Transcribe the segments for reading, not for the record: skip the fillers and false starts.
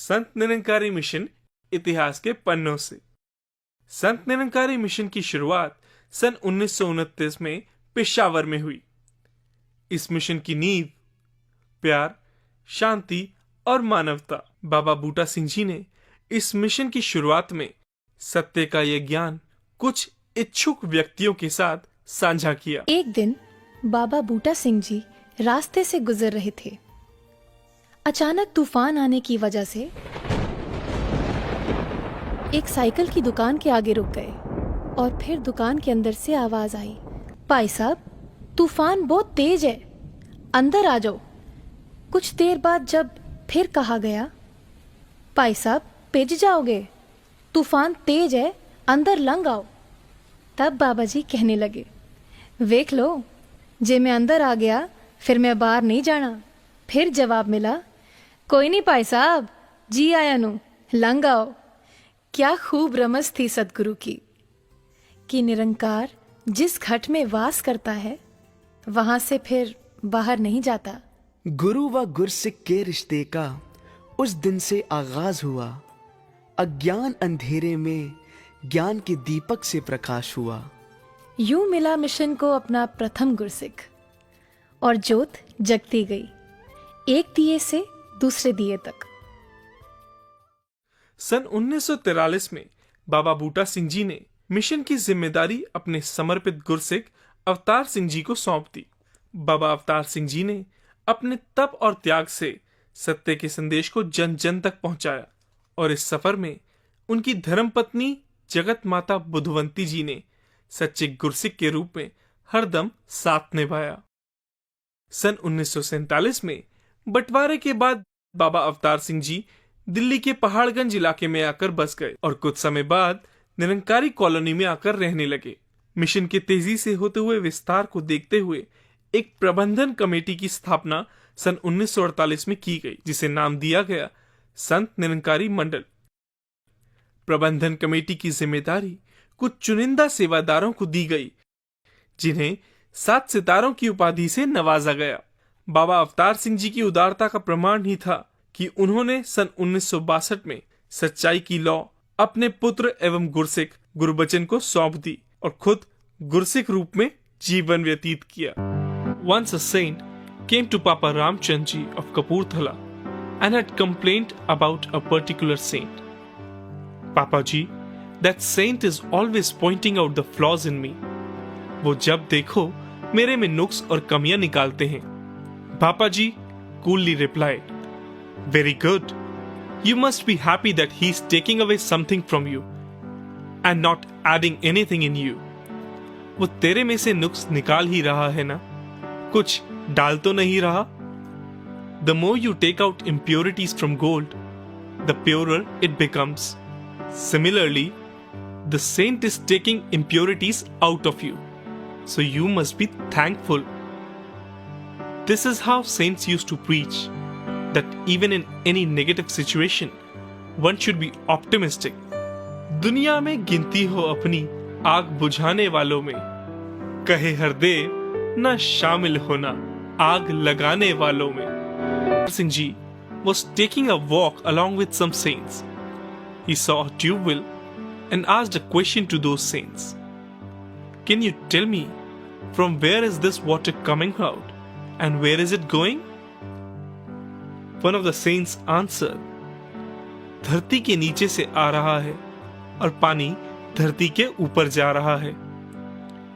Sant Nirankari mission इतिहास के पन्नों से। संत निरंकारी मिशन की शुरुआत सन 1929 में पेशावर में हुई। इस मिशन की नींव प्यार, शांति और मानवता। बाबा बूटा सिंह जी ने इस मिशन की शुरुआत में सत्य का यह ज्ञान कुछ इच्छुक व्यक्तियों के साथ साझा किया। एक दिन बाबा बूटा सिंह जी रास्ते से गुजर रहे थे। अचानक तूफान आने की वजह से एक साइकिल की दुकान के आगे रुक गए और फिर दुकान के अंदर से आवाज आई, भाई साहब, तूफान बहुत तेज है, अंदर आ जाओ। कुछ देर बाद जब फिर कहा गया, भाई साहब, भिज जाओगे, तूफान तेज है, अंदर लंघ आओ। तब बाबा जी कहने लगे, वेख लो, जे मैं अंदर आ गया फिर मैं बाहर नहीं जाना। फिर जवाब मिला, कोई नहीं भाई साहब, जी आया नु, लंघ आओ। क्या खूब रमज थी सदगुरु की कि निरंकार जिस घट में वास करता है वहां से फिर बाहर नहीं जाता। गुरु व गुरसिक के रिश्ते का उस दिन से आगाज हुआ। अज्ञान अंधेरे में ज्ञान के दीपक से प्रकाश हुआ। यूं मिला मिशन को अपना प्रथम गुरसिक और ज्योत जगती गई, एक दिए से दूसरे दिए तक। सन 1943 में बाबा बूटा सिंह जी ने मिशन की जिम्मेदारी अपने समर्पित गुरसिक अवतार सिंह जी को सौंप दी। बाबा अवतार सिंह जी ने अपने तप और त्याग से सत्य के संदेश को जन जन तक पहुंचाया और इस सफर में उनकी धर्मपत्नी जगत माता बुधवंती जी ने सच्चे गुरसिक के रूप में हरदम साथ निभाया। सन 1947 में बंटवारे के बाद बाबा अवतार सिंह जी दिल्ली के पहाड़गंज इलाके में आकर बस गए और कुछ समय बाद निरंकारी कॉलोनी में आकर रहने लगे। मिशन के तेजी से होते हुए विस्तार को देखते हुए एक प्रबंधन कमेटी की स्थापना सन 1948 में की गई, जिसे नाम दिया गया संत निरंकारी मंडल। प्रबंधन कमेटी की जिम्मेदारी कुछ चुनिंदा सेवादारों को दी गई, जिन्हें 7 सितारों की उपाधि से नवाजा गया। बाबा अवतार सिंह जी की उदारता का प्रमाण ही था कि उन्होंने सन 1962 में सच्चाई की लौ अपने पुत्र एवं गुरसिक गुरबचन को सौंप दी और खुद गुरसिक रूप में जीवन व्यतीत किया। Once a saint came to Papa Ramchand ji of Kapurthala and had complained about a particular saint. Papa ji, that saint is always pointing out the flaws in me. वो जब देखो मेरे में नुक्स और कमियां निकालते हैं। Papa ji coolly replied, very good. You must be happy that he is taking away something from you and not adding anything in you. वो तेरे में से नुक्स निकाल ही रहा है ना, कुछ डाल तो नहीं रहा। The more you take out impurities from gold, the purer it becomes. Similarly, the saint is taking impurities out of you, so you must be thankful. This is how saints used to preach, that even in any negative situation, one should be optimistic. दुनिया में गिनती हो अपनी आग बुझाने वालों में, कहे हरदेव न शामिल होना आग लगाने वालों में। Singh ji was taking a walk along with some saints. He saw a tube well and asked a question to those saints. Can you tell me from where is this water coming out and where is it going? One of the saints answered, धरती के नीचे से आ रहा है और पानी धरती के ऊपर जा रहा है।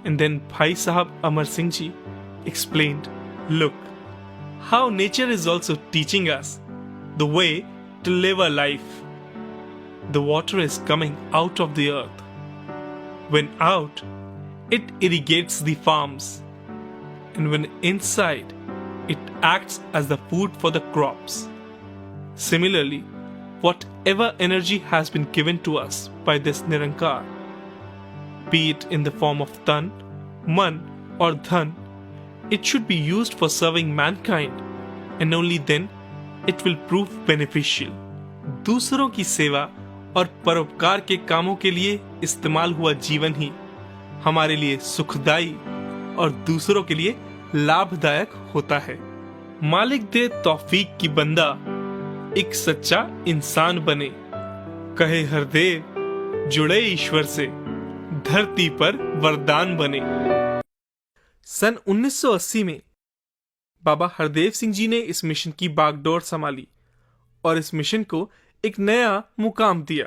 And then भाई साहब Amar Singh ji explained, look, how nature is also teaching us the way to live a life. The water is coming out of the earth. When out, it irrigates the farms. And when inside, it acts as the food for the crops. Similarly, whatever energy has been given to us by this Nirankar, be it in the form of tan, man or dhan, it should be used for serving mankind, and only then it will prove beneficial. दूसरों की सेवा और परोपकार के कामों के लिए इस्तेमाल हुआ जीवन ही हमारे लिए सुखदायी और दूसरों के लिए लाभदायक होता है। मालिक दे तौफीक की बंदा एक सच्चा इंसान बने। कहे हरदेव जुड़े ईश्वर से, धरती पर वरदान बने। सन 1980 में बाबा हरदेव सिंह जी ने इस मिशन की बागडोर संभाली और इस मिशन को एक नया मुकाम दिया।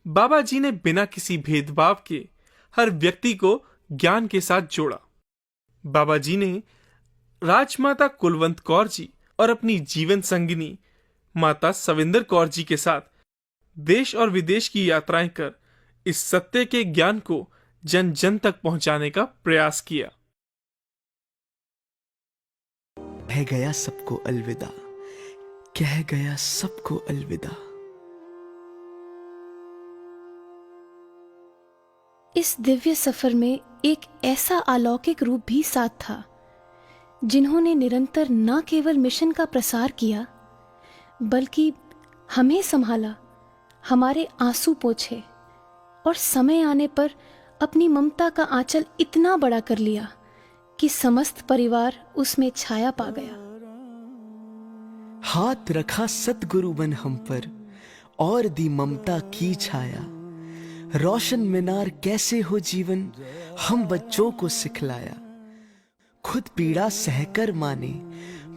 बाबा जी ने बिना किसी भेदभाव के हर व्यक्ति को ज्ञान के साथ जोड़ा। बाबा जी ने राजमाता कुलवंत कौर जी और अपनी जीवन संगिनी माता सविंदर कौर जी के साथ देश और विदेश की यात्राएं कर इस सत्य के ज्ञान को जन जन तक पहुंचाने का प्रयास किया। कह गया सबको अलविदा, कह गया सबको अलविदा। इस दिव्य सफर में एक ऐसा अलौकिक रूप भी साथ था, जिन्होंने निरंतर न केवल मिशन का प्रसार किया, बल्कि हमें संभाला, हमारे आंसू पोंछे और समय आने पर अपनी ममता का आंचल इतना बड़ा कर लिया कि समस्त परिवार उसमें छाया पा गया। हाथ रखा सतगुरु बन हम पर और दी ममता की छाया। रोशन मीनार कैसे हो जीवन हम बच्चों को सिखलाया। खुद पीड़ा सहकर माने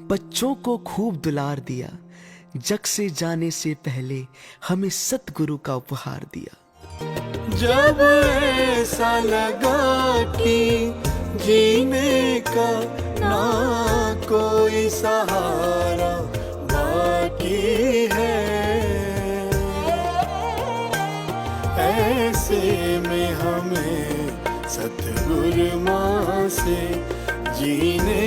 बच्चों को खूब दुलार दिया। जग से जाने से पहले हमें सतगुरु का उपहार दिया। जब ऐसा लगा कि जीने का ना कोई सहारा बाकी है, ऐसे में हमें सतगुरु माँ से जीने